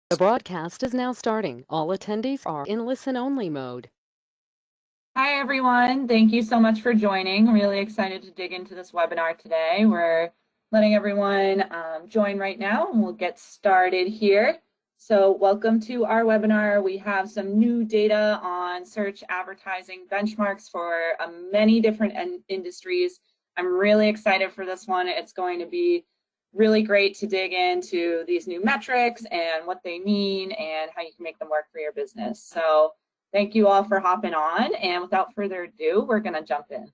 The broadcast is now starting. All attendees are in listen-only mode. Hi, everyone. Thank you so much for joining. Really excited to dig into this webinar today. We're letting everyone join right now, and we'll get started here. So welcome to our webinar. We have some new data on search advertising benchmarks for many different industries. I'm really excited for this one. It's going to be really great to dig into these new metrics and what they mean and how you can make them work for your business. So thank you all for hopping on, and without further ado, we're going to jump in.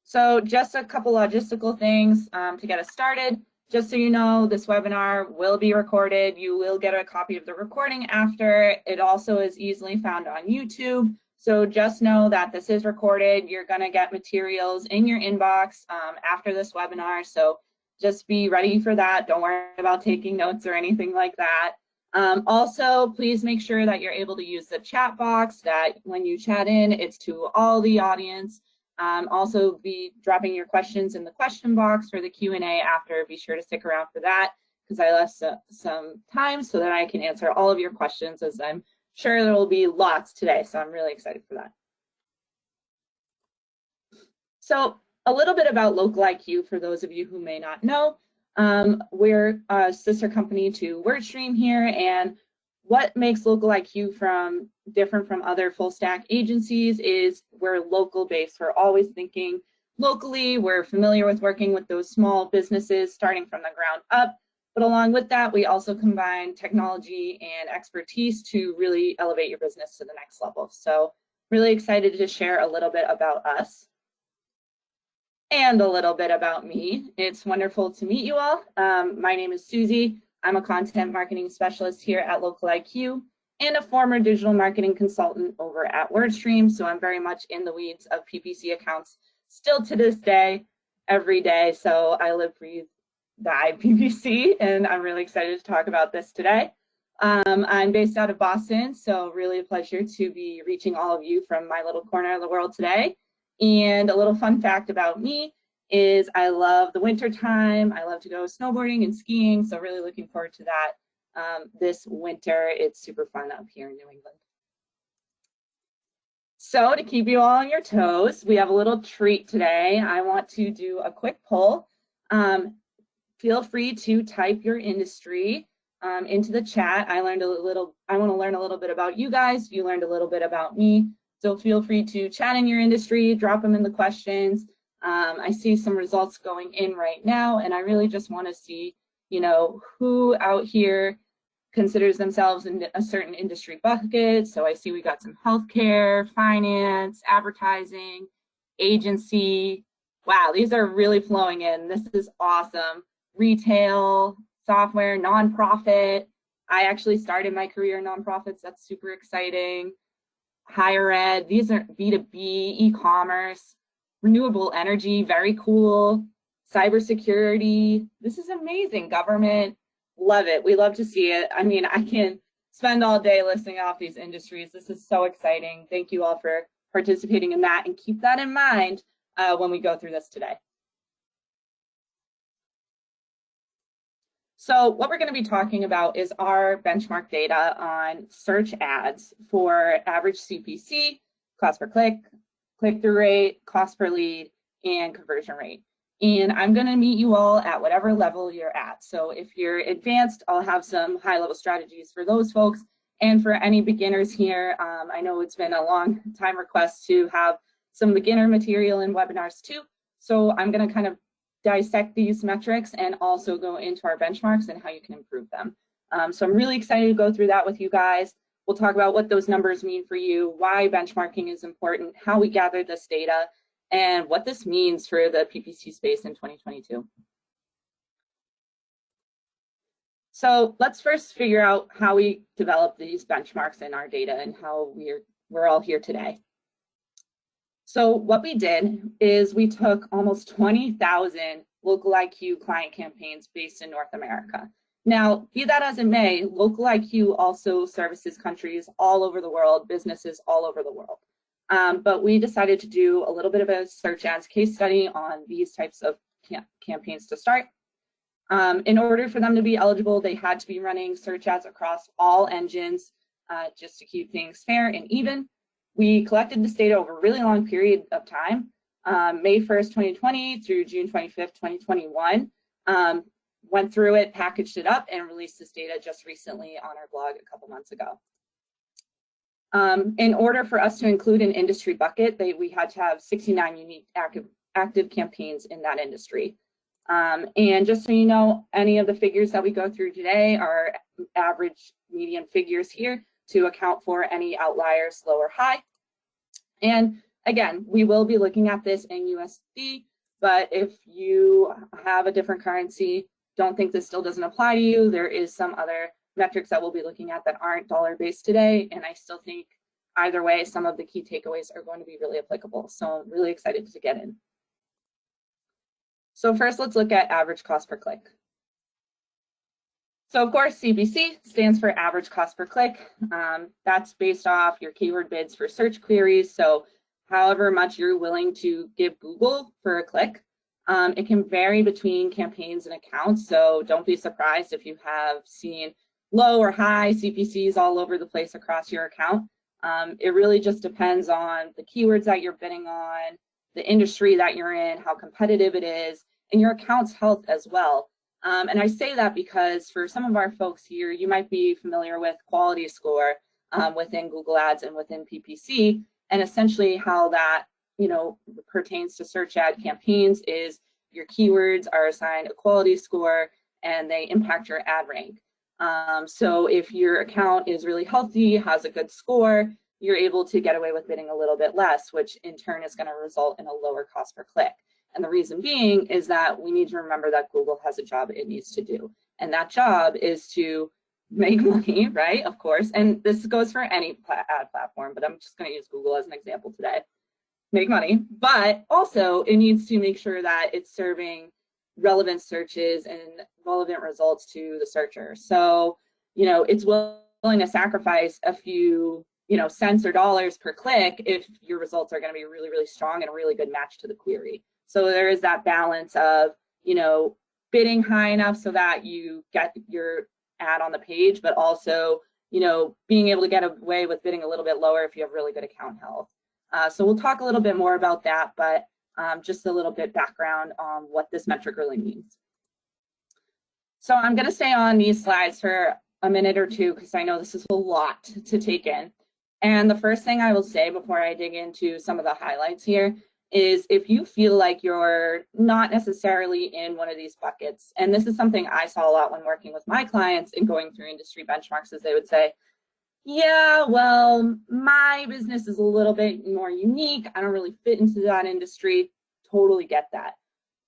So just a couple logistical things to get us started. Just so you know, this webinar will be recorded. You will get a copy of the recording after. It also is easily found on YouTube. So just know that this is recorded. You're going to get materials in your inbox after this webinar. So just be ready for that. Don't worry about taking notes or anything like that. Also, please make sure that you're able to use the chat box, that when you chat in, it's to all the audience. Also be dropping your questions in the question box for the Q&A after. Be sure to stick around for that because I left some time so that I can answer all of your questions, as I'm sure there will be lots today. So I'm really excited for that. So a little bit about LocaliQ for those of you who may not know. We're a sister company to WordStream here, and what makes LocaliQ different from other full stack agencies is we're local based. We're always thinking locally. We're familiar with working with those small businesses starting from the ground up. But along with that, we also combine technology and expertise to really elevate your business to the next level. So really excited to share a little bit about us and a little bit about me. It's wonderful to meet you all. My name is Susie. I'm a content marketing specialist here at LocaliQ and a former digital marketing consultant over at WordStream. So I'm very much in the weeds of PPC accounts still to this day, every day. So I live, breathe, die PPC, and I'm really excited to talk about this today. I'm based out of Boston, so really a pleasure to be reaching all of you from my little corner of the world today. And a little fun fact about me is I love the winter time. I love to go snowboarding and skiing, so really looking forward to that this winter. It's super fun up here in New England. So to keep you all on your toes, we have a little treat today. I want to do a quick poll. Feel free to type your industry into the chat. I want to learn a little bit about you guys. You learned a little bit about me. So feel free to chat in your industry, drop them in the questions. I see some results going in right now, and I really just want to see, who out here considers themselves in a certain industry bucket. So I see we got some healthcare, finance, advertising, agency. Wow, these are really flowing in. This is awesome. Retail, software, nonprofit. I actually started my career in nonprofits. That's super exciting. Higher ed, these are B2B, e-commerce, renewable energy, very cool. Cybersecurity, this is amazing. Government, love it. We love to see it. I mean, I can spend all day listing off these industries. This is so exciting. Thank you all for participating in that, and keep that in mind when we go through this today. So what we're going to be talking about is our benchmark data on search ads for average CPC, cost per click, click-through rate, cost per lead, and conversion rate. And I'm going to meet you all at whatever level you're at. So if you're advanced, I'll have some high-level strategies for those folks. And for any beginners here, I know it's been a long time request to have some beginner material in webinars too. So I'm going to kind of dissect these metrics and also go into our benchmarks and how you can improve them. So I'm really excited to go through that with you guys. We'll talk about what those numbers mean for you, why benchmarking is important, how we gather this data, and what this means for the PPC space in 2022. So let's first figure out how we develop these benchmarks in our data and how we're all here today. So what we did is we took almost 20,000 LocaliQ client campaigns based in North America. Now, be that as it may, LocaliQ also services countries all over the world, businesses all over the world. But we decided to do a little bit of a search ads case study on these types of campaigns to start. In order for them to be eligible, they had to be running search ads across all engines just to keep things fair and even. We collected this data over a really long period of time, May 1st, 2020 through June 25th, 2021. Went through it, packaged it up, and released this data just recently on our blog a couple months ago. In order for us to include an industry bucket, we had to have 69 unique active campaigns in that industry. And just so you know, any of the figures that we go through today are average median figures here to account for any outliers, low or high. And again, we will be looking at this in USD, but if you have a different currency, don't think this still doesn't apply to you. There is some other metrics that we'll be looking at that aren't dollar-based today, and I still think either way, some of the key takeaways are going to be really applicable. So I'm really excited to get in. So first, let's look at average cost per click. So of course, CPC stands for average cost per click. That's based off your keyword bids for search queries. So however much you're willing to give Google for a click. It can vary between campaigns and accounts. So don't be surprised if you have seen low or high CPCs all over the place across your account. It really just depends on the keywords that you're bidding on, the industry that you're in, how competitive it is, and your account's health as well. And I say that because for some of our folks here, you might be familiar with quality score within Google Ads and within PPC, and essentially how that pertains to search ad campaigns is your keywords are assigned a quality score and they impact your ad rank. So if your account is really healthy, has a good score, you're able to get away with bidding a little bit less, which in turn is going to result in a lower cost per click. And the reason being is that we need to remember that Google has a job it needs to do. And that job is to make money, right? Of course. And this goes for any ad platform, but I'm just going to use Google as an example today. Make money, but also it needs to make sure that it's serving relevant searches and relevant results to the searcher. So, it's willing to sacrifice a few, cents or dollars per click if your results are going to be really, really strong and a really good match to the query. So there is that balance of, bidding high enough so that you get your ad on the page, but also, being able to get away with bidding a little bit lower if you have really good account health. So we'll talk a little bit more about that, but just a little bit background on what this metric really means. So I'm going to stay on these slides for a minute or two because I know this is a lot to take in. And the first thing I will say before I dig into some of the highlights here is if you feel like you're not necessarily in one of these buckets, and this is something I saw a lot when working with my clients and going through industry benchmarks, is they would say, yeah, well, my business is a little bit more unique. I don't really fit into that industry. Totally get that.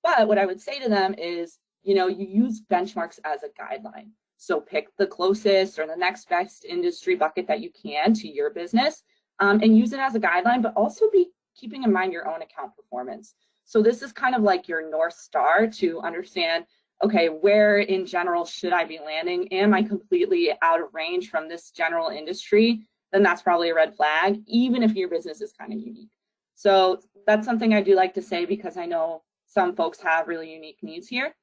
But what I would say to them is, you use benchmarks as a guideline. So pick the closest or the next best industry bucket that you can to your business and use it as a guideline, but also be keeping in mind your own account performance. So this is kind of like your North Star to understand, okay, where in general should I be landing? Am I completely out of range from this general industry? Then that's probably a red flag, even if your business is kind of unique. So that's something I do like to say because I know some folks have really unique needs here.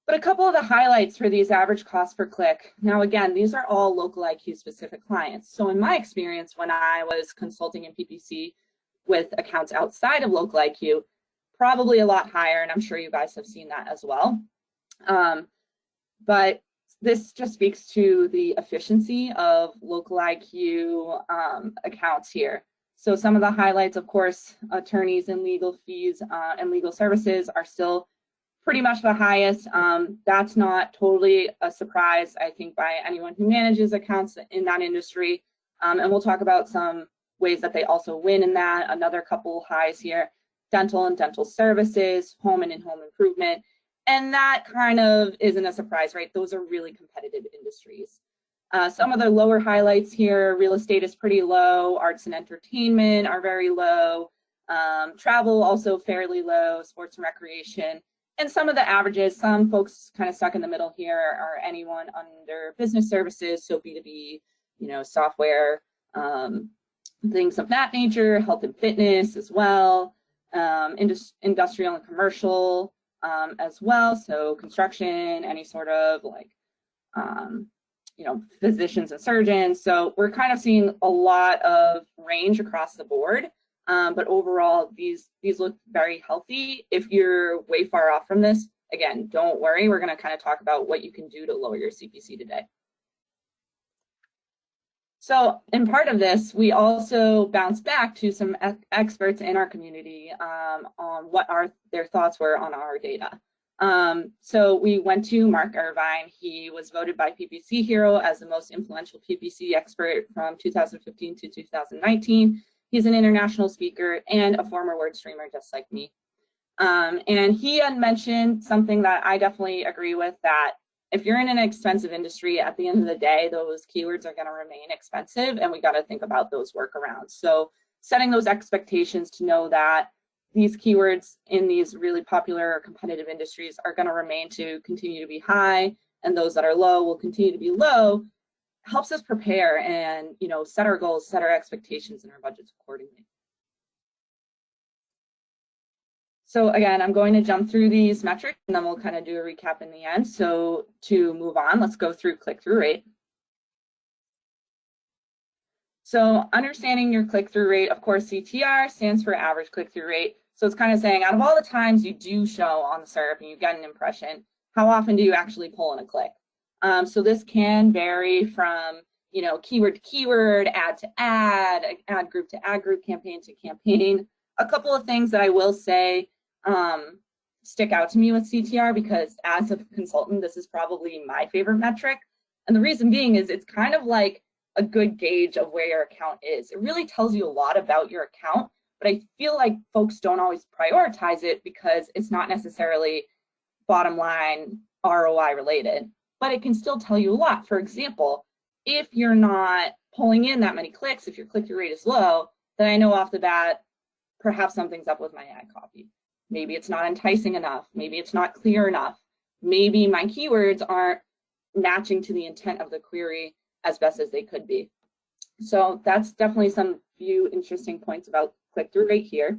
But a couple of the highlights for these average costs per click. Now, again, these are all LocaliQ specific clients. So in my experience, when I was consulting in PPC with accounts outside of LocaliQ, probably a lot higher, and I'm sure you guys have seen that as well. But this just speaks to the efficiency of LocaliQ accounts here. So some of the highlights, of course, attorneys and legal fees and legal services are still pretty much the highest. That's not totally a surprise, I think, by anyone who manages accounts in that industry. And we'll talk about some ways that they also win in that. Another couple highs here, dental and dental services, home and in-home improvement. And that kind of isn't a surprise, right? Those are really competitive industries. Some of the lower highlights here, real estate is pretty low, arts and entertainment are very low, travel also fairly low, sports and recreation. And some of the averages, some folks kind of stuck in the middle here are anyone under business services, so B2B, software, things of that nature, health and fitness as well, industrial and commercial, as well. So construction, any sort of like, physicians and surgeons. So we're kind of seeing a lot of range across the board. But overall, these look very healthy. If you're way far off from this, again, don't worry. We're going to kind of talk about what you can do to lower your CPC today. So in part of this, we also bounced back to some experts in our community on what their thoughts were on our data. So we went to Mark Irvine. He was voted by PPC Hero as the most influential PPC expert from 2015 to 2019. He's an international speaker and a former word streamer just like me. And he had mentioned something that I definitely agree with, that if you're in an expensive industry, at the end of the day, those keywords are going to remain expensive, and we got to think about those workarounds. So setting those expectations to know that these keywords in these really popular competitive industries are going to remain to continue to be high, and those that are low will continue to be low, helps us prepare and set our goals, set our expectations and our budgets accordingly. So again, I'm going to jump through these metrics and then we'll kind of do a recap in the end. So to move on, let's go through click-through rate. So understanding your click-through rate, of course, CTR stands for average click-through rate. So it's kind of saying out of all the times you do show on the SERP and you get an impression, how often do you actually pull in a click? So this can vary from keyword to keyword, ad to ad group to ad group, campaign to campaign. A couple of things that I will say stick out to me with CTR, because as a consultant, this is probably my favorite metric. And the reason being is it's kind of like a good gauge of where your account is. It really tells you a lot about your account, but I feel like folks don't always prioritize it because it's not necessarily bottom line ROI related, but it can still tell you a lot. For example, if you're not pulling in that many clicks, if your click-through rate is low, then I know off the bat, perhaps something's up with my ad copy. Maybe it's not enticing enough. Maybe it's not clear enough. Maybe my keywords aren't matching to the intent of the query as best as they could be. So that's definitely some few interesting points about click-through rate here.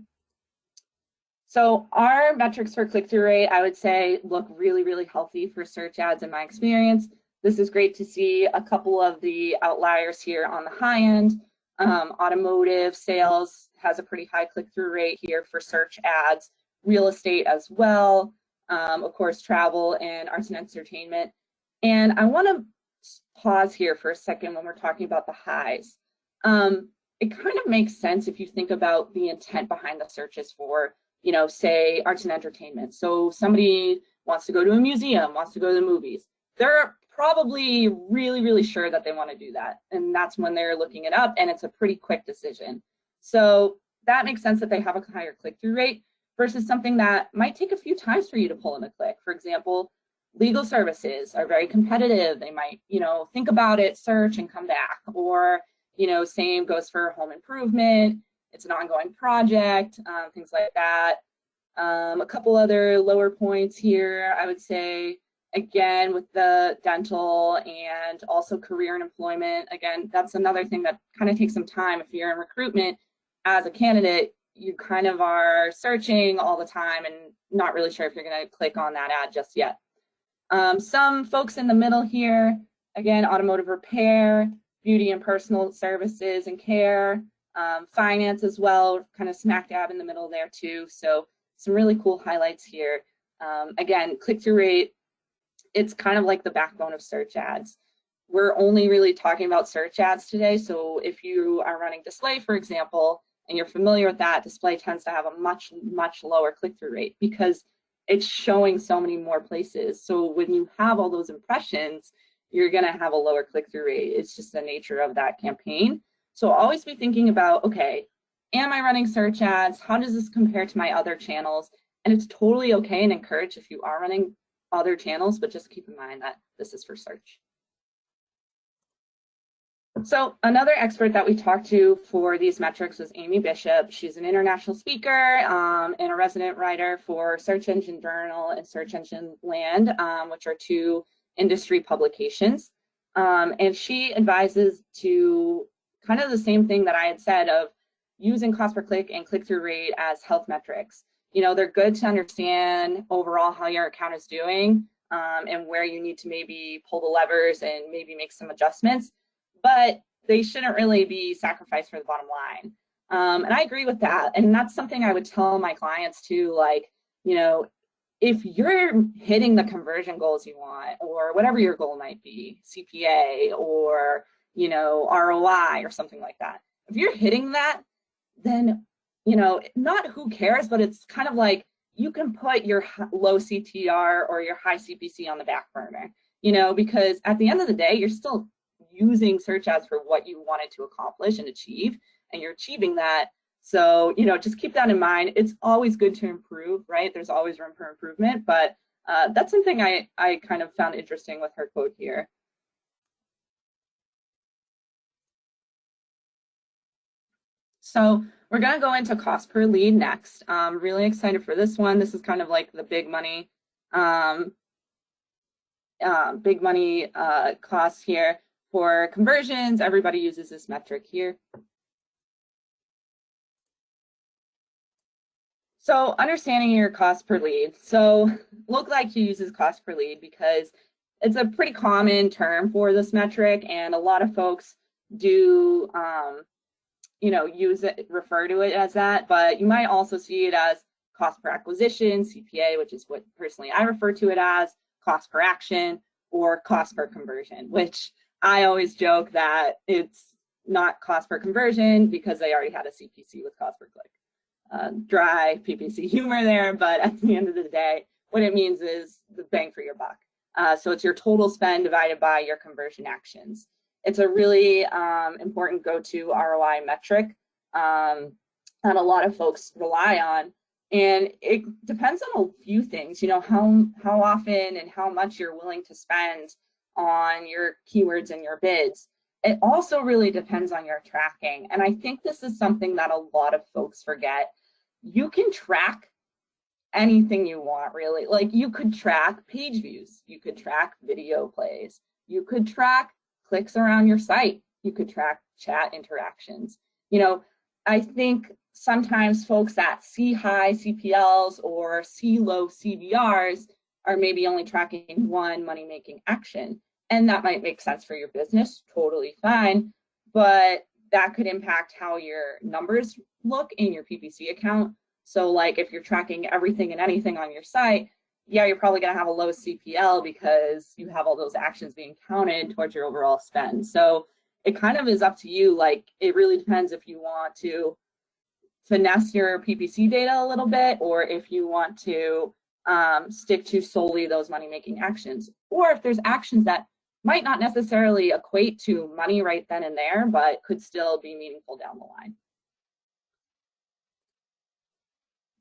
So our metrics for click-through rate, I would say, look really, really healthy for search ads in my experience. This is great to see a couple of the outliers here on the high end. Automotive sales has a pretty high click-through rate here for search ads, real estate as well, of course, travel and arts and entertainment. And I want to pause here for a second when we're talking about the highs. It kind of makes sense if you think about the intent behind the searches for, say, arts and entertainment. So somebody wants to go to a museum, wants to go to the movies. They're probably really, really sure that they want to do that. And that's when they're looking it up, and it's a pretty quick decision. So that makes sense that they have a higher click-through rate versus something that might take a few times for you to pull in a click. For example, legal services are very competitive. They might, think about it, search, and come back. Or, same goes for home improvement. It's an ongoing project, things like that. A couple other lower points here, I would say, again, with the dental and also career and employment. Again, that's another thing that kind of takes some time. If you're in recruitment as a candidate, you kind of are searching all the time and not really sure if you're going to click on that ad just yet. Some folks in the middle here, again, automotive repair, beauty and personal services and care, finance as well, kind of smack dab in the middle there too. So some really cool highlights here. Again, click-through rate, it's kind of like the backbone of search ads. We're only really talking about search ads today. So if you are running display, for example, and you're familiar with that, display tends to have a much, much lower click-through rate because it's showing so many more places. So when you have all those impressions, you're going to have a lower click-through rate. It's just the nature of that campaign. So always be thinking about, okay, am I running search ads? How does this compare to my other channels? And it's totally okay and encouraged if you are running other channels, but just keep in mind that this is for search. So another expert that we talked to for these metrics was Amy Bishop. She's an international speaker and a resident writer for Search Engine Journal and Search Engine Land, which are two industry publications. And she advises to kind of the same thing that I had said of using cost per click and click-through rate as health metrics. you know, they're good to understand overall how your account is doing, and where you need to maybe pull the levers and maybe make some adjustments, but they shouldn't really be sacrificed for the bottom line. And I agree with that. And that's something I would tell my clients too, like, you know, if you're hitting the conversion goals you want, or whatever your goal might be, CPA or, you know, ROI or something like that, if you're hitting that, then, you know, not who cares, but it's kind of like you can put your low CTR or your high CPC on the back burner, you know, because at the end of the day, you're still using search ads for what you wanted to accomplish and achieve, and you're achieving that. So, you know, just keep that in mind. It's always good to improve, right? There's always room for improvement, but that's something I kind of found interesting with her quote here. So we're going to go into cost per lead next. I'm really excited for this one. This is kind of like the big money costs here for conversions. Everybody uses this metric here. So understanding your cost per lead. So LocaliQ uses cost per lead because it's a pretty common term for this metric, and a lot of folks do you know, use it, refer to it as that, but you might also see it as cost per acquisition, CPA, which is what personally I refer to it as, cost per action, or cost per conversion, which I always joke that it's not cost per conversion because they already had a CPC with cost per click. Dry PPC humor there, but at the end of the day, what it means is the bang for your buck. So it's your total spend divided by your conversion actions. It's a really important go-to ROI metric that a lot of folks rely on. And it depends on a few things, you know, how often and how much you're willing to spend on your keywords and your bids. It also really depends on your tracking. And I think this is something that a lot of folks forget. You can track anything you want, really. Like, you could track page views, you could track video plays, you could track clicks around your site, you could track chat interactions. You know, I think sometimes folks that see high CPLs or see low CVRs are maybe only tracking one money-making action. And that might make sense for your business, totally fine, but that could impact how your numbers look in your PPC account. So like if you're tracking everything and anything on your site, yeah, you're probably going to have a low CPL because you have all those actions being counted towards your overall spend. So it kind of is up to you. Like, it really depends if you want to finesse your PPC data a little bit, or if you want to stick to solely those money-making actions, or if there's actions that might not necessarily equate to money right then and there, but could still be meaningful down the line.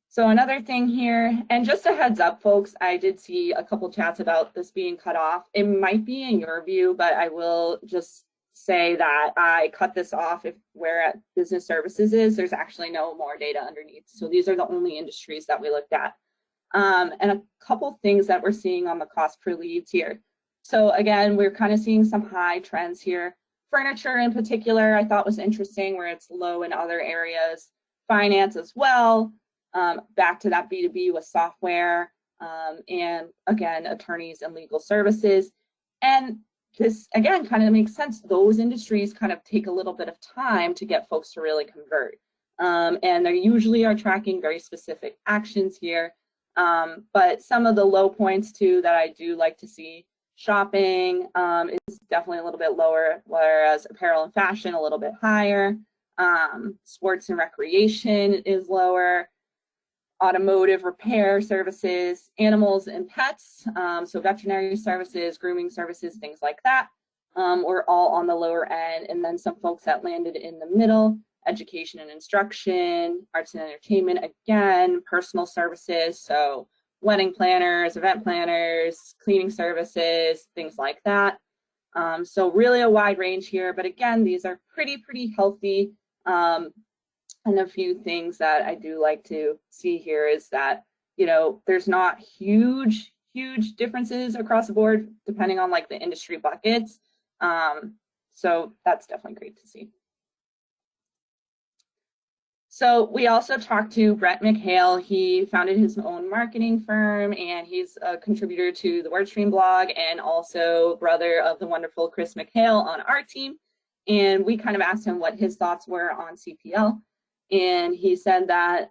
So another thing here, and just a heads up, folks, I did see a couple chats about this being cut off. It might be in your view, but I will just say that I cut this off if where at business services is, there's actually no more data underneath. So these are the only industries that we looked at. And a couple things that we're seeing on the cost per leads here. So again, we're kind of seeing some high trends here. Furniture in particular, I thought was interesting, where it's low in other areas. Finance as well. Back to that B2B with software, and again, attorneys and legal services. And this, again, kind of makes sense. Those industries kind of take a little bit of time to get folks to really convert. And they usually are tracking very specific actions here. But some of the low points too that I do like to see, shopping is definitely a little bit lower, whereas apparel and fashion a little bit higher. Sports and recreation is lower. Automotive repair services, animals and pets, so veterinary services, grooming services, things like that, were all on the lower end. And then some folks that landed in the middle, education and instruction, arts and entertainment, again, personal services, so wedding planners, event planners, cleaning services, things like that. So really a wide range here, but again, these are pretty healthy. And a few things that I do like to see here is that, you know, there's not huge differences across the board depending on like the industry buckets. So that's definitely great to see. So we also talked to Brett McHale. He founded his own marketing firm, and he's a contributor to the WordStream blog and also brother of the wonderful Chris McHale on our team. And we kind of asked him what his thoughts were on CPL. And he said that,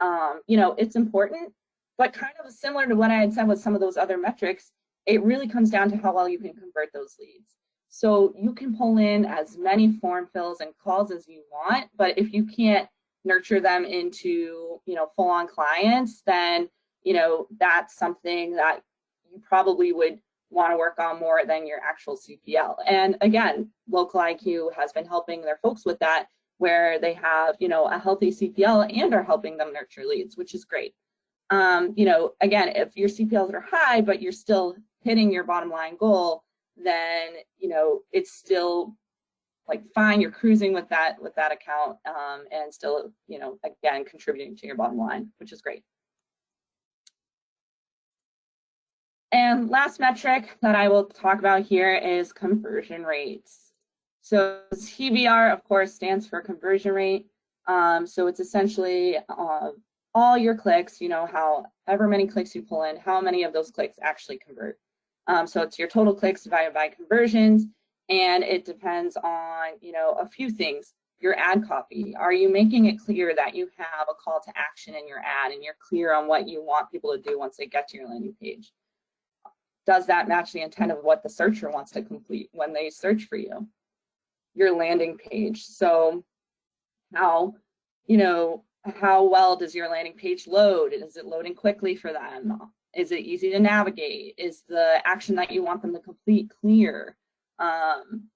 it's important, but kind of similar to what I had said with some of those other metrics, it really comes down to how well you can convert those leads. So you can pull in as many form fills and calls as you want, but if you can't nurture them into, full-on clients, then, that's something that you probably would want to work on more than your actual CPL. And again, Local IQ has been helping their folks with that, where they have, a healthy CPL and are helping them nurture leads, which is great. Again, if your CPLs are high, but you're still hitting your bottom line goal, then, it's still like fine, you're cruising with that account, and still, again, contributing to your bottom line, which is great. And last metric that I will talk about here is conversion rates. So CVR, of course, stands for conversion rate. So it's essentially all your clicks, however many clicks you pull in, how many of those clicks actually convert. So it's your total clicks divided by conversions. And it depends on, a few things. Your ad copy. Are you making it clear that you have a call to action in your ad and you're clear on what you want people to do once they get to your landing page? Does that match the intent of what the searcher wants to complete when they search for you? Your landing page. So how well does your landing page load? Is it loading quickly for them? Is it easy to navigate? Is the action that you want them to complete clear?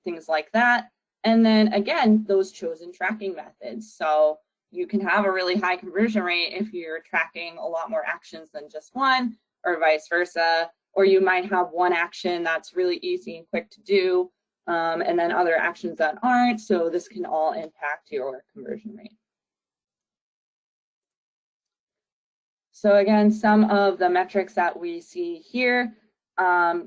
Things like that. And then again, those chosen tracking methods. So you can have a really high conversion rate if you're tracking a lot more actions than just one, or vice versa. Or you might have one action that's really easy and quick to do, and then other actions that aren't. So this can all impact your conversion rate. So again, some of the metrics that we see here.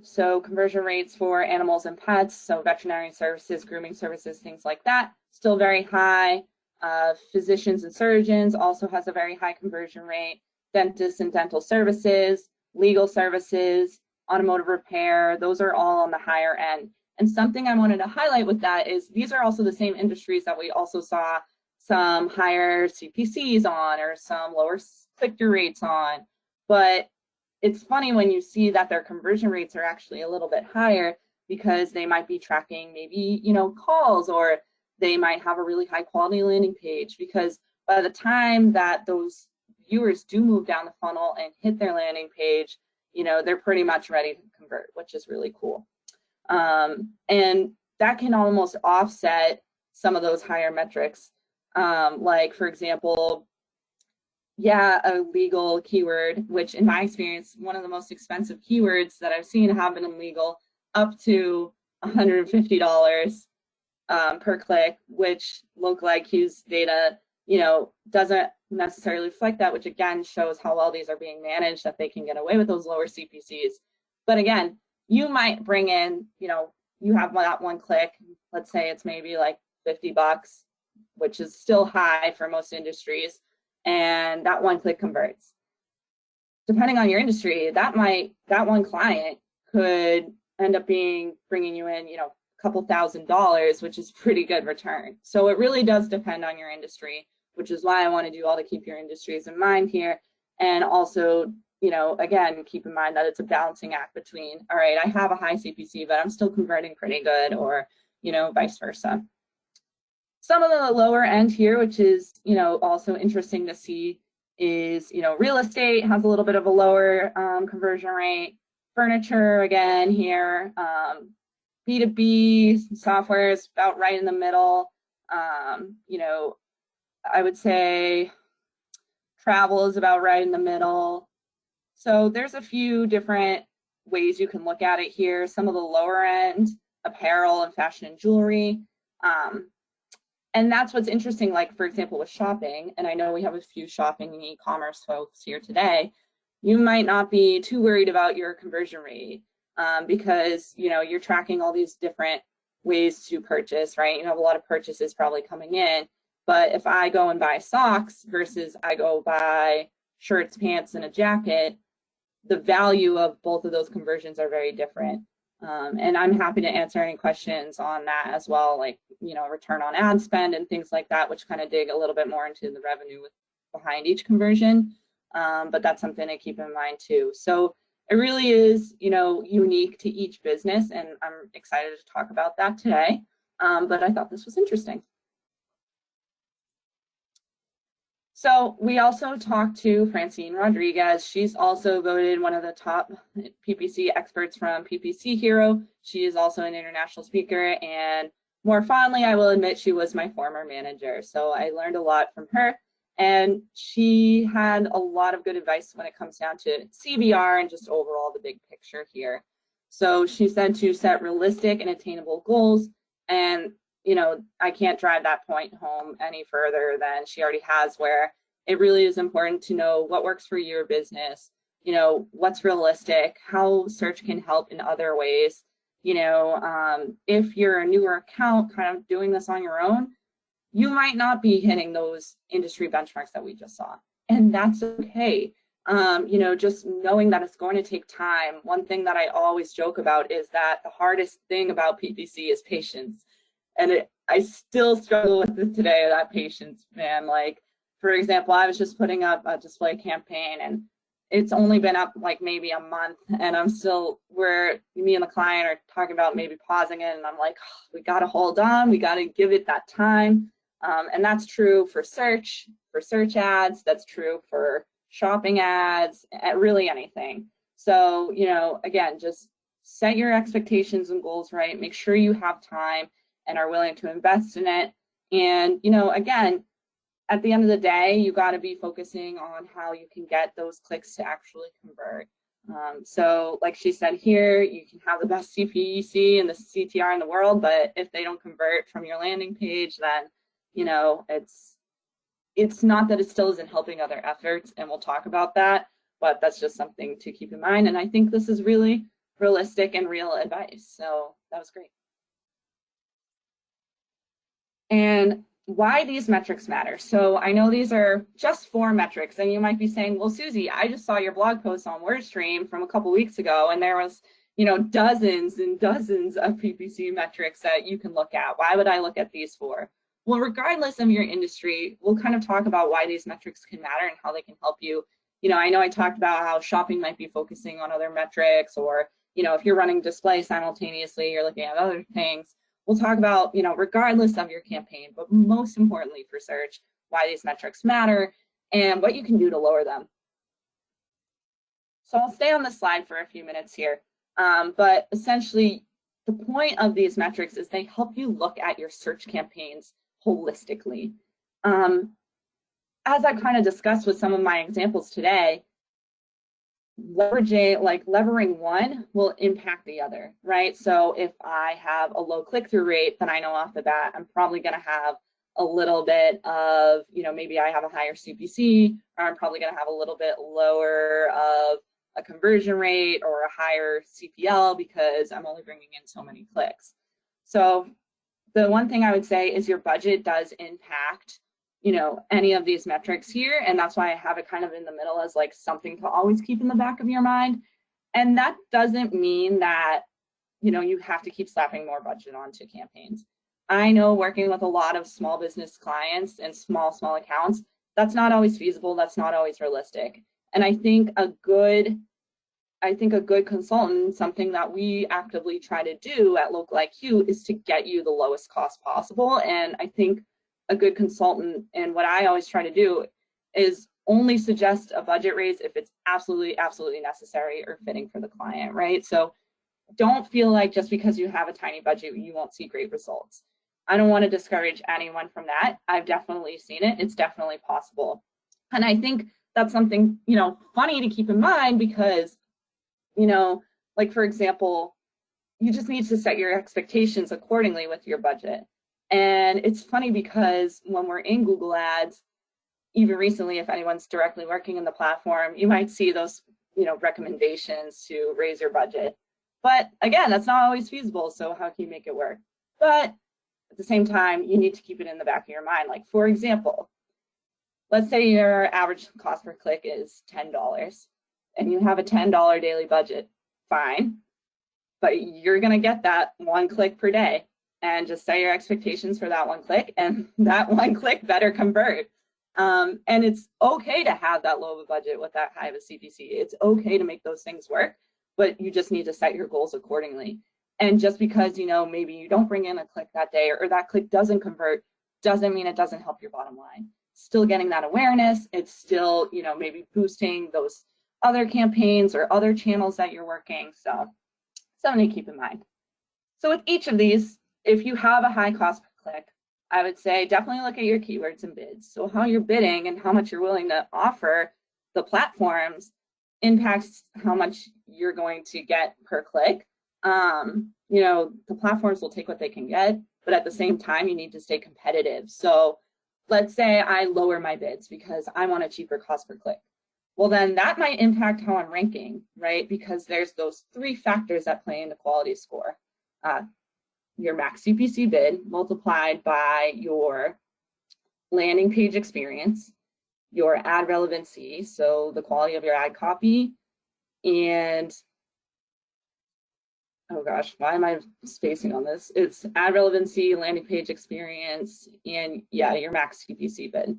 So conversion rates for animals and pets, so veterinary services, grooming services, things like that, still very high. Physicians and surgeons also has a very high conversion rate. Dentists and dental services, legal services, automotive repair, those are all on the higher end. And something I wanted to highlight with that is these are also the same industries that we also saw some higher CPCs on or some lower click-through rates on. But it's funny when you see that their conversion rates are actually a little bit higher because they might be tracking maybe, calls, or they might have a really high quality landing page, because by the time that those viewers do move down the funnel and hit their landing page, they're pretty much ready to convert, which is really cool. And that can almost offset some of those higher metrics. Like, for example, a legal keyword, which in my experience, one of the most expensive keywords that I've seen have been in legal, up to $150 per click, which Local IQ's data, doesn't necessarily reflect that, which again shows how well these are being managed, that they can get away with those lower CPCs. But again, you might bring in, you have that one click, let's say it's maybe like $50, which is still high for most industries, and that one click converts. Depending on your industry, that one client could end up bringing you in, a couple $1,000s, which is pretty good return. So it really does depend on your industry, which is why I want to do all to keep your industries in mind here. And also, again, keep in mind that it's a balancing act between, all right, I have a high CPC, but I'm still converting pretty good, or, vice versa. Some of the lower end here, which is, also interesting to see, is, real estate has a little bit of a lower conversion rate. Furniture, again, here. B2B software is about right in the middle. I would say travel is about right in the middle. So there's a few different ways you can look at it here. Some of the lower end, apparel and fashion and jewelry. And that's what's interesting, like, for example, with shopping, and I know we have a few shopping and e-commerce folks here today, you might not be too worried about your conversion rate because, you're tracking all these different ways to purchase, right? You have a lot of purchases probably coming in. But if I go and buy socks versus I go buy shirts, pants, and a jacket, the value of both of those conversions are very different. And I'm happy to answer any questions on that as well, like, return on ad spend and things like that, which kind of dig a little bit more into the revenue behind each conversion. But that's something to keep in mind too. So it really is, unique to each business, and I'm excited to talk about that today. But I thought this was interesting. So we also talked to Francine Rodriguez. She's also voted one of the top PPC experts from PPC Hero. She is also an international speaker, and more fondly, I will admit, she was my former manager. So I learned a lot from her, and she had a lot of good advice when it comes down to CBR and just overall the big picture here. So she said to set realistic and attainable goals, and I can't drive that point home any further than she already has, where it really is important to know what works for your business, what's realistic, how search can help in other ways. If you're a newer account kind of doing this on your own, you might not be hitting those industry benchmarks that we just saw, and that's okay. Just knowing that it's going to take time. One thing that I always joke about is that the hardest thing about PPC is patience. And I still struggle with it today, that patience, man. Like, for example, I was just putting up a display campaign, and it's only been up like maybe a month, and I'm still, where me and the client are talking about maybe pausing it, and I'm like, oh, we got to hold on, we got to give it that time. And that's true for search ads, that's true for shopping ads, really anything. So, again, just set your expectations and goals right, make sure you have time and are willing to invest in it. And, again, at the end of the day, you got to be focusing on how you can get those clicks to actually convert. So like she said here, you can have the best CPC and the CTR in the world, but if they don't convert from your landing page, then, it's not that it still isn't helping other efforts, and we'll talk about that, but that's just something to keep in mind. And I think this is really realistic and real advice. So that was great. And why these metrics matter. So I know these are just 4 metrics, and you might be saying, well, Susie, I just saw your blog post on WordStream from a couple weeks ago, and there was, dozens and dozens of PPC metrics that you can look at. Why would I look at these 4? Well, regardless of your industry, we'll kind of talk about why these metrics can matter and how they can help you. I know I talked about how shopping might be focusing on other metrics, or, if you're running display simultaneously, you're looking at other things. We'll talk about, regardless of your campaign, but most importantly for search, why these metrics matter and what you can do to lower them. So I'll stay on this slide for a few minutes here, but essentially the point of these metrics is they help you look at your search campaigns holistically. As I kind of discussed with some of my examples today, levering one will impact the other, right? So if I have a low click-through rate, then I know off the bat I'm probably going to have a little bit of, maybe I have a higher CPC, or I'm probably going to have a little bit lower of a conversion rate or a higher CPL because I'm only bringing in so many clicks. So the one thing I would say is your budget does impact any of these metrics here, and that's why I have it kind of in the middle as like something to always keep in the back of your mind. And that doesn't mean that you have to keep slapping more budget onto campaigns. I know, working with a lot of small business clients and small accounts, that's not always feasible, that's not always realistic. And I think a good consultant, something that we actively try to do at Local IQ, is to get you the lowest cost possible. And I think a good consultant, and what I always try to do, is only suggest a budget raise if it's absolutely necessary or fitting for the client, right? So don't feel like just because you have a tiny budget, you won't see great results. I don't want to discourage anyone from that. I've definitely seen it. It's definitely possible. And I think that's something, funny to keep in mind, because, like, for example, you just need to set your expectations accordingly with your budget. And it's funny because when we're in Google Ads, even recently, if anyone's directly working in the platform, you might see those, recommendations to raise your budget. But again, that's not always feasible. So how can you make it work? But At the same time, you need to keep it in the back of your mind. Like, for example, let's say your average cost per click is $10 and you have a $10 daily budget, fine, but you're gonna get that one click per day, and just set your expectations for that one click, and that one click better convert. And it's okay to have that low of a budget with that high of a CPC. It's okay to make those things work, but you just need to set your goals accordingly. And just because, you know, maybe you don't bring in a click that day, or that click doesn't convert, doesn't mean it doesn't help your bottom line. Still getting that awareness, it's still, you know, maybe boosting those other campaigns or other channels that you're working. So something to keep in mind. So with each of these, if you have a high cost per click, I would say definitely look at your keywords and bids. So how you're bidding and how much you're willing to offer the platforms impacts how much you're going to get per click. You know, the platforms will take what they can get, but at the same time, you need to stay competitive. So let's say I lower my bids because I want a cheaper cost per click. Well, then that might impact how I'm ranking, right? Because there's those three factors that play into quality score. Your max CPC bid multiplied by your landing page experience, your ad relevancy, so the quality of your ad copy, and oh gosh, why am I spacing on this? It's ad relevancy, landing page experience, and yeah, your max CPC bid.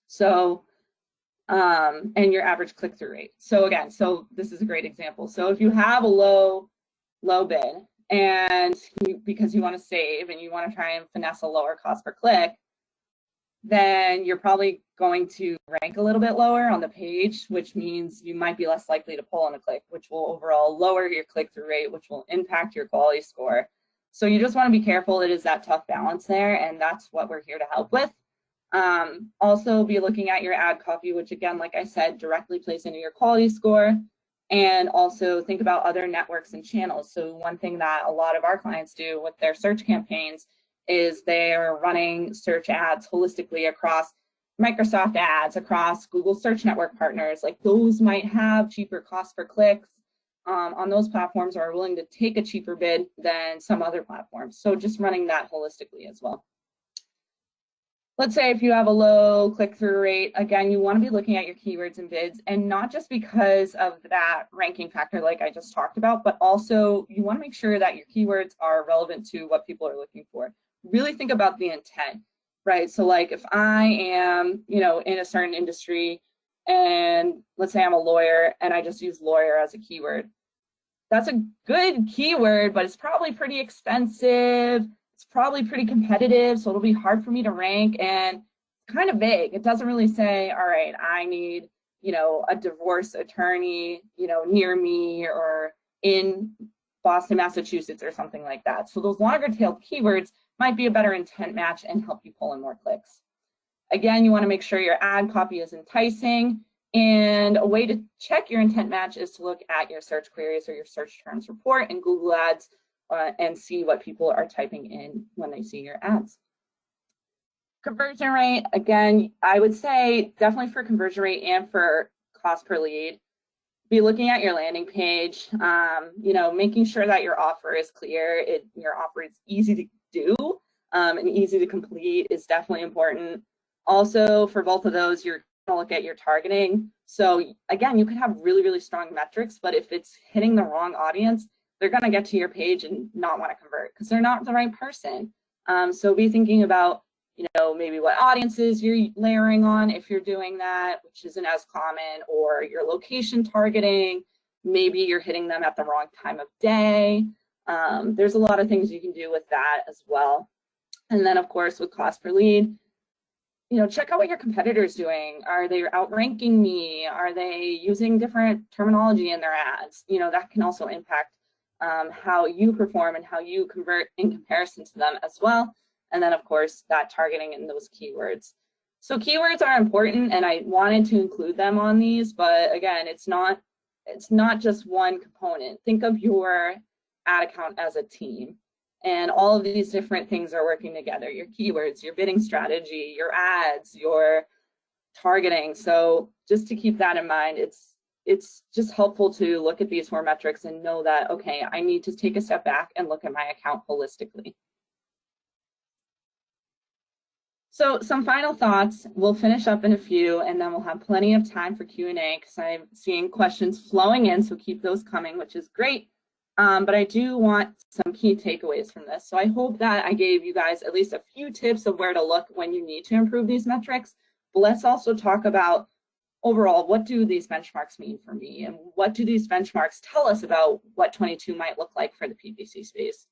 So, and your average click-through rate. So again, so this is a great example. So if you have a low bid, and because you want to save and you want to try and finesse a lower cost per click, then you're probably going to rank a little bit lower on the page, which means you might be less likely to pull on a click, which will overall lower your click-through rate, which will impact your quality score. So you just want to be careful. It is that tough balance there, and that's what we're here to help with. Also be looking at your ad copy, which again, like I said, directly plays into your quality score. And also think about other networks and channels. So one thing that a lot of our clients do with their search campaigns is they're running search ads holistically across Microsoft ads, across Google Search Network partners. Like those might have cheaper cost per clicks on those platforms, or are willing to take a cheaper bid than some other platforms. So just running that holistically as well. Let's say if you have a low click-through rate, again, you want to be looking at your keywords and bids, and not just because of that ranking factor like I just talked about, but also you want to make sure that your keywords are relevant to what people are looking for. Really think about the intent, right? So like if I am, you know, in a certain industry, and let's say I'm a lawyer and I just use lawyer as a keyword, that's a good keyword, but it's probably pretty expensive. It's probably pretty competitive, so it'll be hard for me to rank, and it's kind of vague. It doesn't really say, all right, I need, you know, a divorce attorney, you know, near me or in Boston, Massachusetts, or something like that. So those longer tailed keywords might be a better intent match and help you pull in more clicks. Again, you want to make sure your ad copy is enticing, and a way to check your intent match is to look at your search queries or your search terms report in Google Ads and see what people are typing in when they see your ads. Conversion rate, again, I would say definitely for conversion rate and for cost per lead, be looking at your landing page, you know, making sure that your offer is clear, your offer is easy to do and easy to complete is definitely important. Also, for both of those, you're going to look at your targeting. So again, you could have really, really strong metrics, but if it's hitting the wrong audience, they're going to get to your page and not want to convert because they're not the right person. So be thinking about, you know, maybe what audiences you're layering on if you're doing that, which isn't as common, or your location targeting. Maybe you're hitting them at the wrong time of day. There's a lot of things you can do with that as well. And then, of course, with cost per lead, you know, check out what your competitor's doing. Are they outranking me? Are they using different terminology in their ads? You know, that can also impact how you perform and how you convert in comparison to them as well. And then, of course, that targeting and those keywords. So keywords are important, and I wanted to include them on these, but again, it's not just one component. Think of your ad account as a team, and all of these different things are working together. Your keywords, your bidding strategy, your ads, your targeting. So just to keep that in mind, it's just helpful to look at these 4 metrics and know that, okay, I need to take a step back and look at my account holistically. So some final thoughts. We'll finish up in a few, and then we'll have plenty of time for Q&A because I'm seeing questions flowing in, so keep those coming, which is great. But I do want some key takeaways from this. So I hope that I gave you guys at least a few tips of where to look when you need to improve these metrics. But let's also talk about overall, what do these benchmarks mean for me? And what do these benchmarks tell us about what 22 might look like for the PPC space?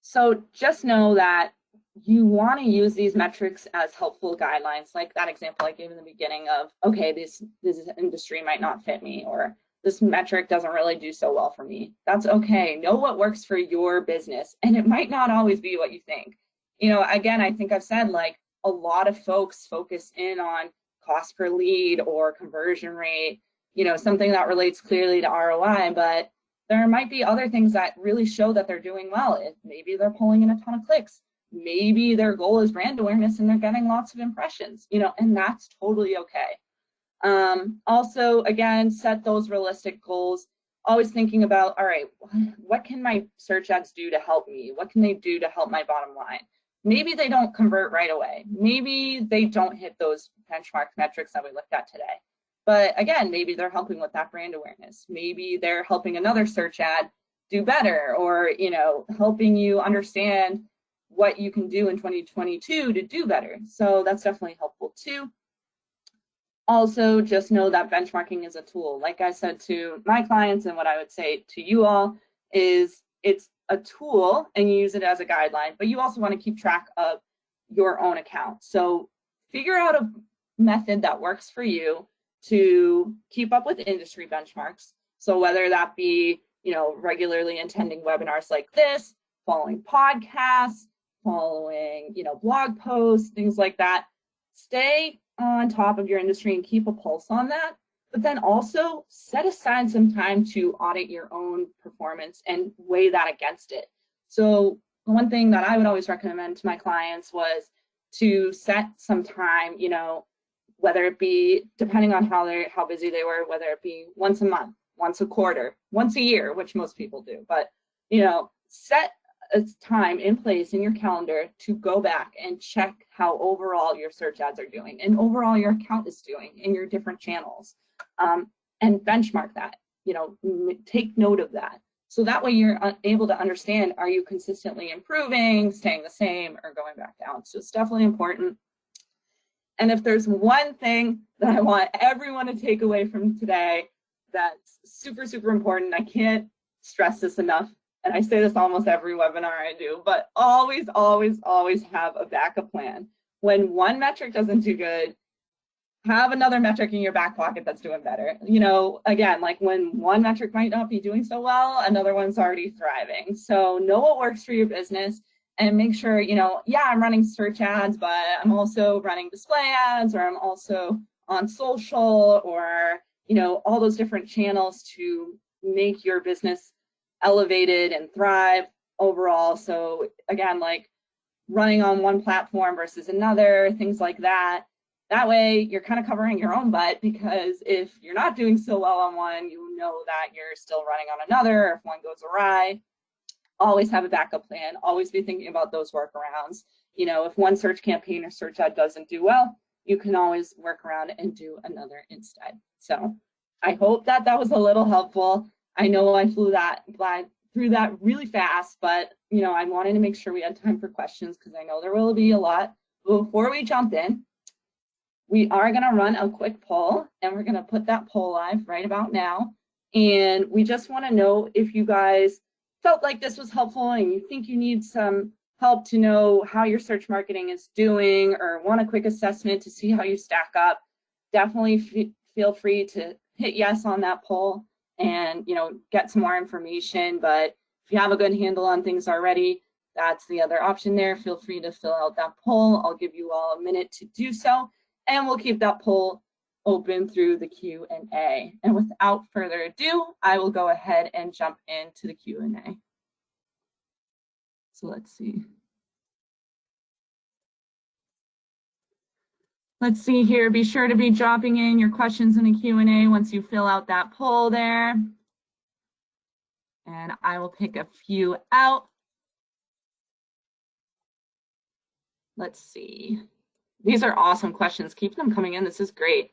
So just know that you want to use these metrics as helpful guidelines, like that example I gave in the beginning of, okay, this industry might not fit me, or this metric doesn't really do so well for me. That's okay. Know what works for your business, and it might not always be what you think. You know, again, I think I've said, like, a lot of folks focus in on cost per lead or conversion rate, you know, something that relates clearly to ROI, but there might be other things that really show that they're doing well. Maybe they're pulling in a ton of clicks. Maybe their goal is brand awareness and they're getting lots of impressions, you know, and that's totally okay. Also, again, set those realistic goals. Always thinking about, all right, what can my search ads do to help me? What can they do to help my bottom line? Maybe they don't convert right away. Maybe they don't hit those benchmark metrics that we looked at today. But again, maybe they're helping with that brand awareness. Maybe they're helping another search ad do better, or, you know, helping you understand what you can do in 2022 to do better. So that's definitely helpful too. Also, just know that benchmarking is a tool. Like I said to my clients, and what I would say to you all is, it's a tool and you use it as a guideline, but you also want to keep track of your own account. So figure out a method that works for you to keep up with industry benchmarks. So whether that be, you know, regularly attending webinars like this, following podcasts, following, you know, blog posts, things like that. Stay on top of your industry and keep a pulse on that. But then also set aside some time to audit your own performance and weigh that against it. So one thing that I would always recommend to my clients was to set some time, you know, whether it be, depending on how busy they were, whether it be once a month, once a quarter, once a year, which most people do, but, you know, set a time in place in your calendar to go back and check how overall your search ads are doing and overall your account is doing in your different channels, and benchmark that, you know, take note of that. So that way you're able to understand, are you consistently improving, staying the same, or going back down? So it's definitely important. And if there's one thing that I want everyone to take away from today that's super, super important, I can't stress this enough, and I say this almost every webinar I do, but always, always, always have a backup plan. When one metric doesn't do good, have another metric in your back pocket that's doing better. You know, again, like when one metric might not be doing so well, another one's already thriving. So know what works for your business and make sure, you know, yeah, I'm running search ads, but I'm also running display ads, or I'm also on social, or, you know, all those different channels to make your business elevated and thrive overall. So again, like running on one platform versus another, things like that. That way you're kind of covering your own butt, because if you're not doing so well on one, you know that you're still running on another. Or if one goes awry, always have a backup plan. Always be thinking about those workarounds. You know, if one search campaign or search ad doesn't do well, you can always work around and do another instead. So I hope that that was a little helpful. I know I flew through that really fast, but, you know, I wanted to make sure we had time for questions because I know there will be a lot. But before we jump in, we are going to run a quick poll, and we're going to put that poll live right about now. And we just want to know if you guys felt like this was helpful and you think you need some help to know how your search marketing is doing, or want a quick assessment to see how you stack up. Definitely feel free to hit yes on that poll and, you know, get some more information. But if you have a good handle on things already, that's the other option there. Feel free to fill out that poll. I'll give you all a minute to do so, and we'll keep that poll open through the Q&A. And without further ado, I will go ahead and jump into the Q&A. So let's see. Let's see here. Be sure to be dropping in your questions in the Q&A once you fill out that poll there. And I will pick a few out. let's see. These are awesome questions. Keep them coming in. This is great.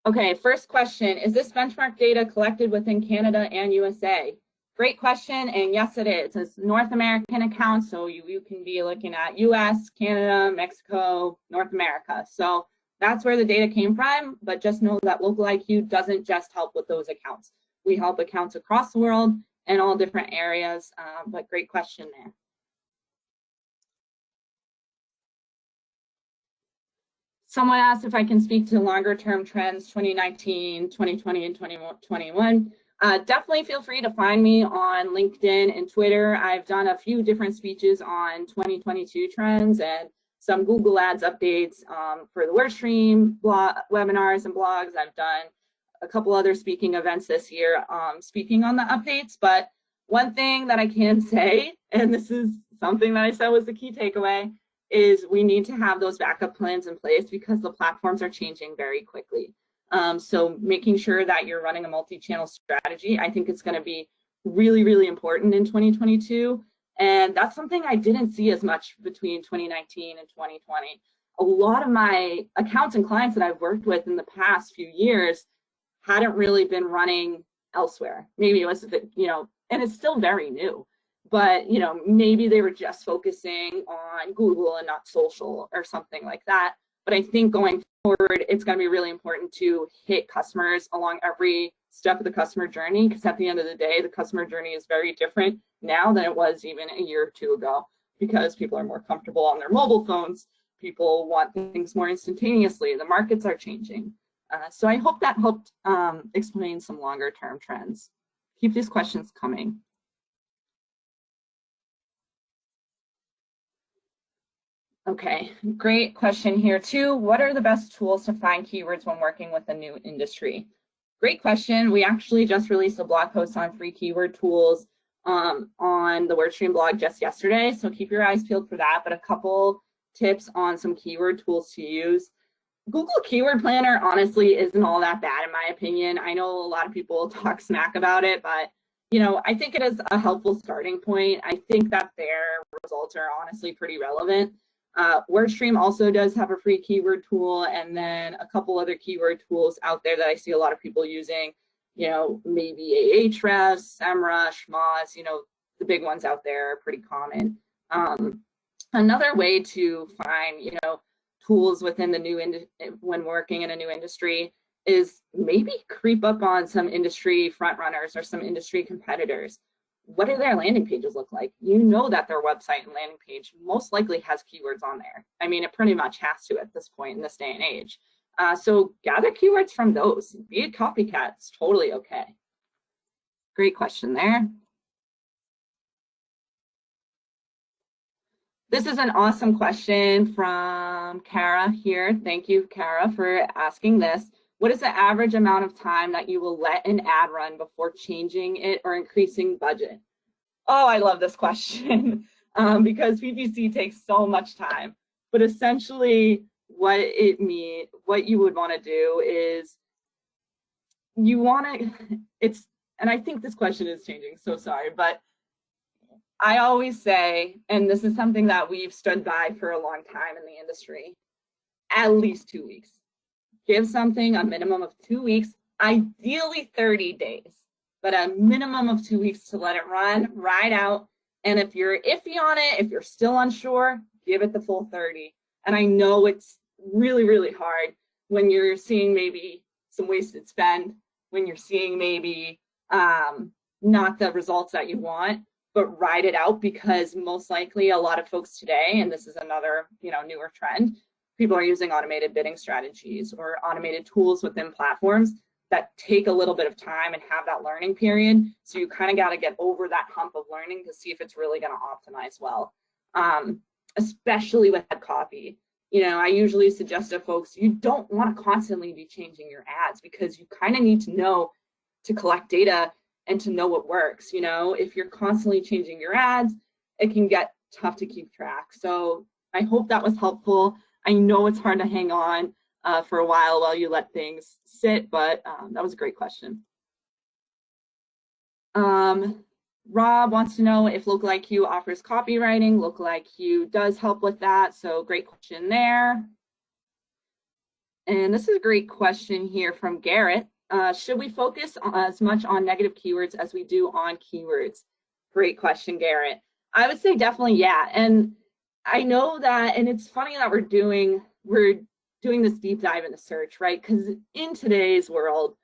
Okay, first question, is this benchmark data collected within Canada and USA? Great question, and yes, it is. It's North American account, so you can be looking at US, Canada, Mexico, North America. So that's where the data came from, but just know that Local IQ doesn't just help with those accounts. We help accounts across the world in all different areas, but great question there. Someone asked if I can speak to longer term trends, 2019, 2020, and 2021. Definitely feel free to find me on LinkedIn and Twitter. I've done a few different speeches on 2022 trends and some Google Ads updates for the WordStream webinars and blogs. I've done a couple other speaking events this year speaking on the updates. But one thing that I can say, and this is something that I said was the key takeaway, is we need to have those backup plans in place because the platforms are changing very quickly. So making sure that you're running a multi-channel strategy, I think it's going to be really, really important in 2022. And that's something I didn't see as much between 2019 and 2020. A lot of my accounts and clients that I've worked with in the past few years hadn't really been running elsewhere. Maybe it was, and it's still very new. But maybe they were just focusing on Google and not social or something like that. But I think going forward, it's going to be really important to hit customers along every step of the customer journey, because at the end of the day, the customer journey is very different now than it was even a year or two ago, because people are more comfortable on their mobile phones. People want things more instantaneously. The markets are changing. So I hope that helped explain some longer term trends. Keep these questions coming. Okay, great question here too. What are the best tools to find keywords when working with a new industry? Great question. We actually just released a blog post on free keyword tools on the WordStream blog just yesterday, so keep your eyes peeled for that. But a couple tips on some keyword tools to use. Google Keyword Planner honestly isn't all that bad in my opinion. I know a lot of people talk smack about it, but I think it is a helpful starting point. I think that their results are honestly pretty relevant. WordStream also does have a free keyword tool, and then a couple other keyword tools out there that I see a lot of people using, maybe Ahrefs, SEMrush, Moz, the big ones out there are pretty common. Another way to find, tools within the when working in a new industry is maybe creep up on some industry front runners or some industry competitors. What do their landing pages look like? You know that their website and landing page most likely has keywords on there. I mean, it pretty much has to at this point in this day and age. So gather keywords from those. Be a copycat. It's totally okay. Great question there. This is an awesome question from Kara here. Thank you, Kara, for asking this. What is the average amount of time that you will let an ad run before changing it or increasing budget? Oh, I love this question because PPC takes so much time. But essentially what you would want to do is and I think this question is changing, so sorry, but I always say, and this is something that we've stood by for a long time in the industry, at least 2 weeks. Give something a minimum of 2 weeks, ideally 30 days, but a minimum of 2 weeks to let it ride out. And if you're iffy on it, if you're still unsure, give it the full 30. And I know it's really, really hard when you're seeing maybe some wasted spend, when you're seeing maybe not the results that you want, but ride it out, because most likely a lot of folks today, and this is another newer trend, people are using automated bidding strategies or automated tools within platforms that take a little bit of time and have that learning period. So you kind of got to get over that hump of learning to see if it's really going to optimize well, especially with ad copy. I usually suggest to folks, you don't want to constantly be changing your ads, because you kind of need to know to collect data and to know what works. If you're constantly changing your ads, it can get tough to keep track. So I hope that was helpful. I know it's hard to hang on for a while you let things sit, but that was a great question. Rob wants to know if Local IQ offers copywriting. Local IQ does help with that, so great question there. And this is a great question here from Garrett. Should we focus as much on negative keywords as we do on keywords? Great question, Garrett. I would say definitely yeah. And I know that, and it's funny that we're doing this deep dive into search, right? Because in today's world,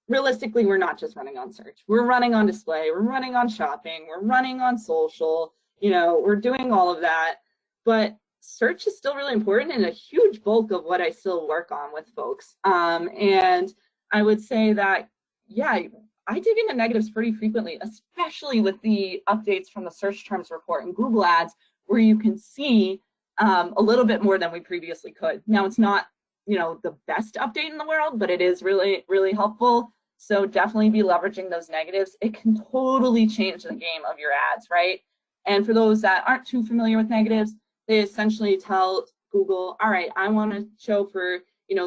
realistically, we're not just running on search. We're running on display, we're running on shopping, we're running on social, we're doing all of that. But search is still really important and a huge bulk of what I still work on with folks. And I would say that, yeah, I dig into negatives pretty frequently, especially with the updates from the search terms report and Google Ads, where you can see a little bit more than we previously could. Now, it's not, the best update in the world, but it is really, really helpful. So definitely be leveraging those negatives. It can totally change the game of your ads, right? And for those that aren't too familiar with negatives, they essentially tell Google, all right, I want to show for,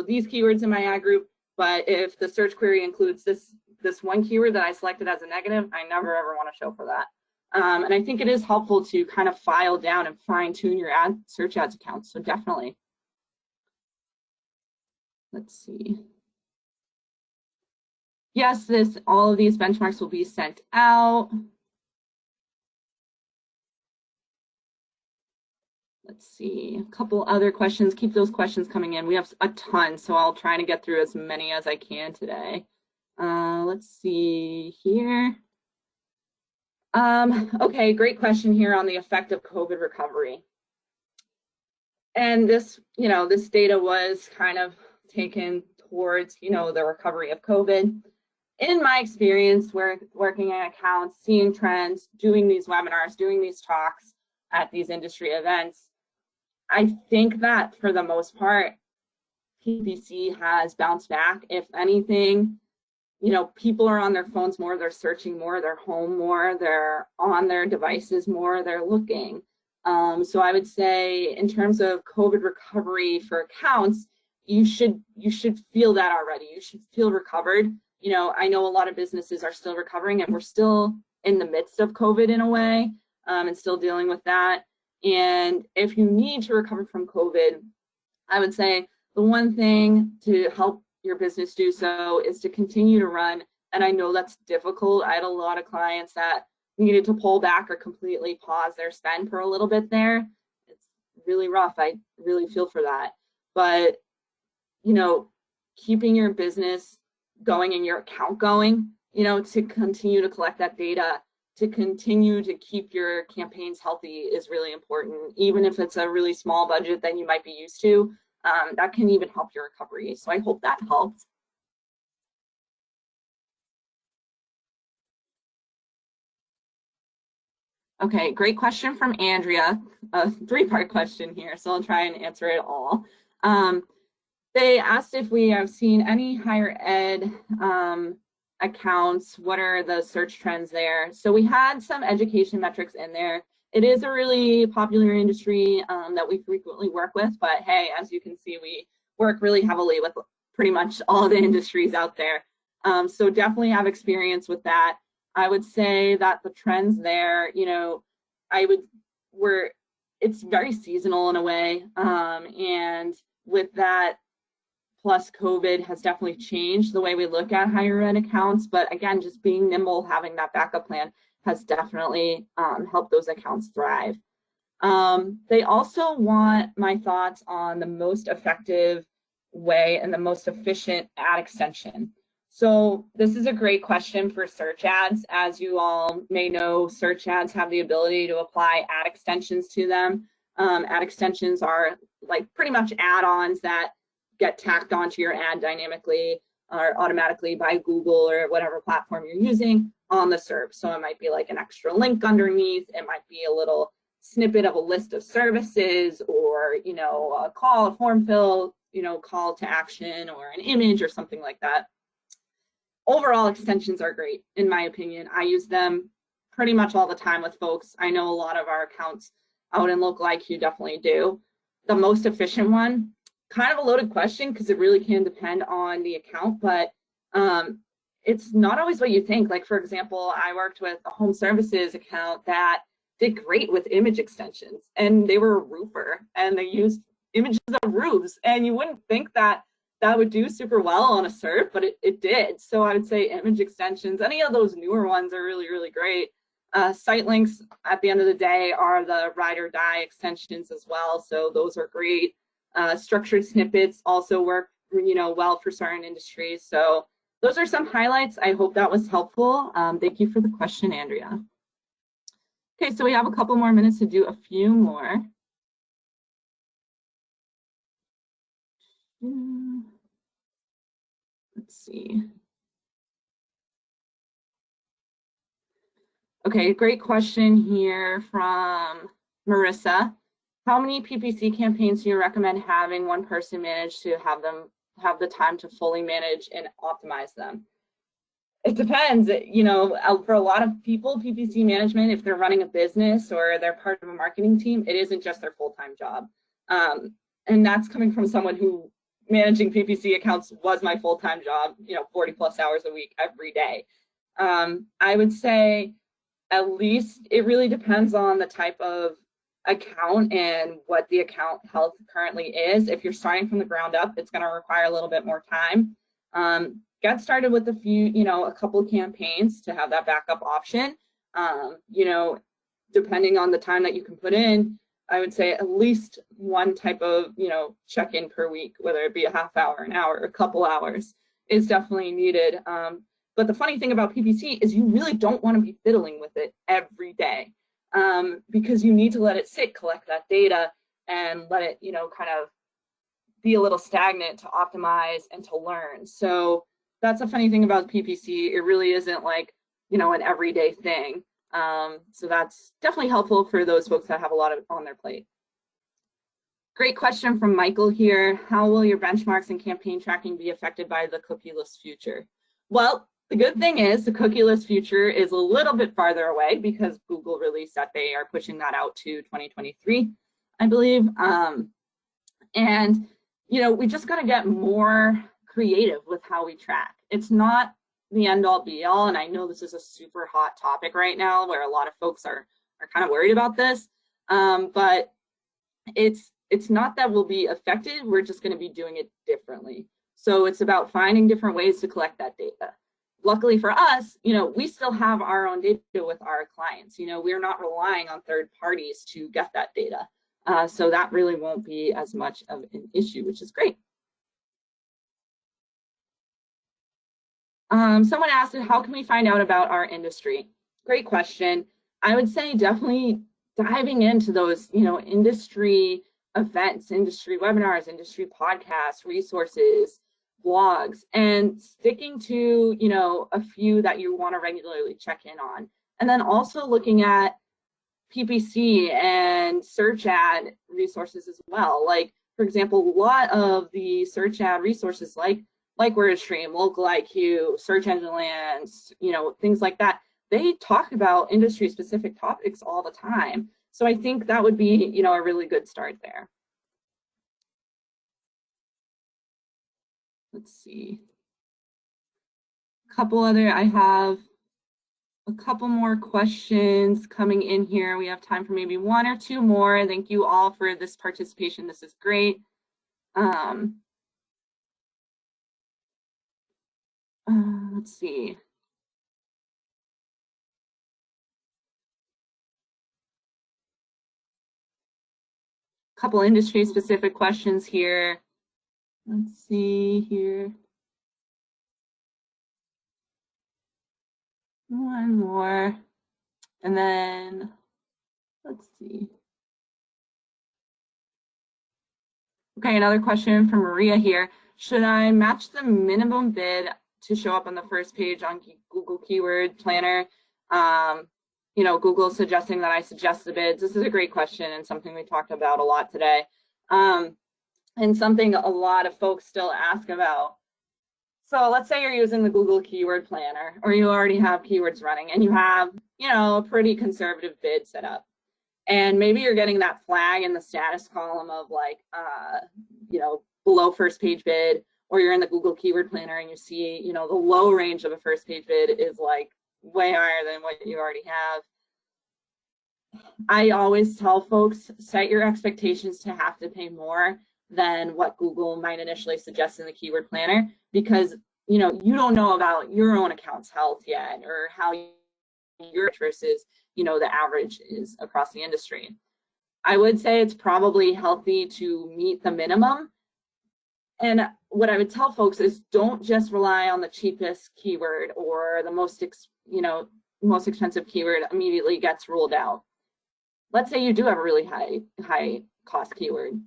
these keywords in my ad group, but if the search query includes this one keyword that I selected as a negative, I never ever want to show for that. And I think it is helpful to kind of file down and fine tune your search ads accounts. So definitely. Let's see. Yes, all of these benchmarks will be sent out. Let's see, a couple other questions. Keep those questions coming in. We have a ton, so I'll try to get through as many as I can today. Let's see here. Okay, great question here on the effect of COVID recovery. And this data was kind of taken towards, the recovery of COVID. In my experience, working in accounts, seeing trends, doing these webinars, doing these talks at these industry events, I think that for the most part, PPC has bounced back. If anything, people are on their phones more, they're searching more, they're home more, they're on their devices more, they're looking. So I would say in terms of COVID recovery for accounts, you should feel that already. You should feel recovered. I know a lot of businesses are still recovering and we're still in the midst of COVID in a way, and still dealing with that. And if you need to recover from COVID, I would say the one thing to help your business do so is to continue to run. And I know that's difficult. I had a lot of clients that needed to pull back or completely pause their spend for a little bit there. It's really rough. I really feel for that. But, keeping your business going and your account going, to continue to collect that data, to continue to keep your campaigns healthy is really important. Even if it's a really small budget that you might be used to, that can even help your recovery. So I hope that helped. Okay, great question from Andrea. A three-part question here, so I'll try and answer it all. They asked if we have seen any higher ed accounts. What are the search trends there? So we had some education metrics in there. It is a really popular industry that we frequently work with, but hey, as you can see, we work really heavily with pretty much all the industries out there. So definitely have experience with that. I would say that the trends there, it's very seasonal in a way. And with that, plus COVID has definitely changed the way we look at higher ed accounts. But again, just being nimble, having that backup plan has definitely helped those accounts thrive. They also want my thoughts on the most effective way and the most efficient ad extension. So this is a great question for search ads. As you all may know, search ads have the ability to apply ad extensions to them. Ad extensions are like pretty much add-ons that get tacked onto your ad dynamically or automatically by Google or whatever platform you're using on the SERP. So it might be like an extra link underneath. It might be a little snippet of a list of services, or a call, a form fill, call to action, or an image or something like that. Overall, extensions are great, in my opinion. I use them pretty much all the time with folks. I know a lot of our accounts out in Local IQ definitely do. The most efficient one, kind of a loaded question because it really can depend on the account, but it's not always what you think. Like, for example, I worked with a home services account that did great with image extensions, and they were a roofer and they used images of roofs, and you wouldn't think that that would do super well on a SERP, but it did. So I would say image extensions, any of those newer ones are really, really great. Site links at the end of the day are the ride or die extensions as well. So those are great. Structured snippets also work, well for certain industries. So those are some highlights. I hope that was helpful. Thank you for the question, Andrea. Okay, so we have a couple more minutes to do a few more. Let's see. Okay, great question here from Marissa. How many PPC campaigns do you recommend having one person manage to have the time to fully manage and optimize them? It depends. For a lot of people, PPC management, if they're running a business or they're part of a marketing team, it isn't just their full-time job. And that's coming from someone who managing PPC accounts was my full-time job, 40 plus hours a week, every day. I would say at least it really depends on the type of account and what the account health currently is. If you're starting from the ground up, it's going to require a little bit more time. Get started with a couple of campaigns to have that backup option. Depending on the time that you can put in, I would say at least one type of, check-in per week, whether it be a half hour, an hour, a couple hours, is definitely needed. But the funny thing about PPC is you really don't want to be fiddling with it every day, because you need to let it sit, collect that data, and let it, kind of be a little stagnant to optimize and to learn. So that's a funny thing about PPC. It really isn't like, an everyday thing. So that's definitely helpful for those folks that have a lot on their plate. Great question from Michael here. How will your benchmarks and campaign tracking be affected by the cookieless future? Well, the good thing is the cookieless future is a little bit farther away because Google released that they are pushing that out to 2023, I believe. And, we just got to get more creative with how we track. It's not the end all be all. And I know this is a super hot topic right now where a lot of folks are kind of worried about this. But it's not that we'll be affected. We're just going to be doing it differently. So it's about finding different ways to collect that data. Luckily for us, we still have our own data with our clients. We're not relying on third parties to get that data. So that really won't be as much of an issue, which is great. Someone asked, how can we find out about our industry? Great question. I would say definitely diving into those, industry events, industry webinars, industry podcasts, resources, blogs, and sticking to, a few that you want to regularly check in on. And then also looking at PPC and search ad resources as well. Like, for example, a lot of the search ad resources like WordStream, LocalIQ, Search Engine Land, things like that, they talk about industry specific topics all the time. So I think that would be, a really good start there. Let's see. I have a couple more questions coming in here. We have time for maybe one or two more. Thank you all for this participation. This is great. Let's see. A couple industry specific questions here. Let's see here. One more. And then, let's see. Okay, another question from Maria here. Should I match the minimum bid to show up on the first page on Google Keyword Planner? Google suggesting that I suggest the bids. This is a great question and something we talked about a lot today. And something a lot of folks still ask about. So let's say you're using the Google Keyword Planner, or you already have keywords running and you have, a pretty conservative bid set up. And maybe you're getting that flag in the status column of like, below first page bid, or you're in the Google Keyword Planner and you see, you know, the low range of a first page bid is like way higher than what you already have. I always tell folks, set your expectations to have to pay more than what Google might initially suggest in the Keyword Planner, because, you know, you don't know about your own account's health yet, or how your versus, you know, the average is across the industry. I would say it's probably healthy to meet the minimum. And what I would tell folks is, don't just rely on the cheapest keyword or the most expensive keyword immediately gets ruled out. Let's say you do have a really high cost keyword.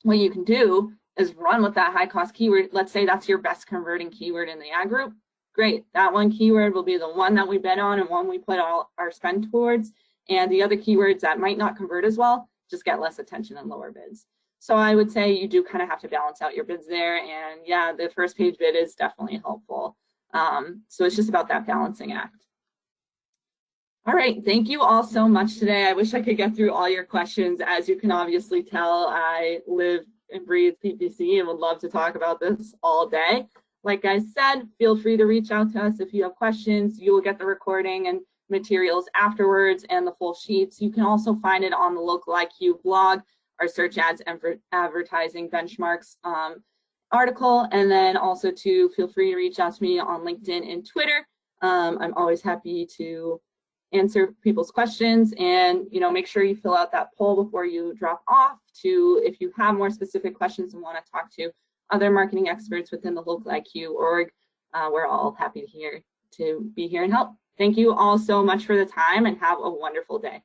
What you can do is run with that high cost keyword. Let's say that's your best converting keyword in the ad group. Great, that one keyword will be the one that we bet on and one we put all our spend towards. And the other keywords that might not convert as well just get less attention and lower bids. So I would say you do kind of have to balance out your bids there. And yeah, the first page bid is definitely helpful. So it's just about that balancing act. All right, thank you all so much today. I wish I could get through all your questions. As you can obviously tell, I live and breathe PPC and would love to talk about this all day. Like I said, feel free to reach out to us if you have questions. You will get the recording and materials afterwards and the full sheets. You can also find it on the Local IQ blog, our search ads and advertising benchmarks article. And then also feel free to reach out to me on LinkedIn and Twitter. I'm always happy to answer people's questions, and make sure you fill out that poll before you drop off if you have more specific questions and want to talk to other marketing experts within the Local IQ org. We're all happy to be here and help. Thank you all so much for the time, and have a wonderful day.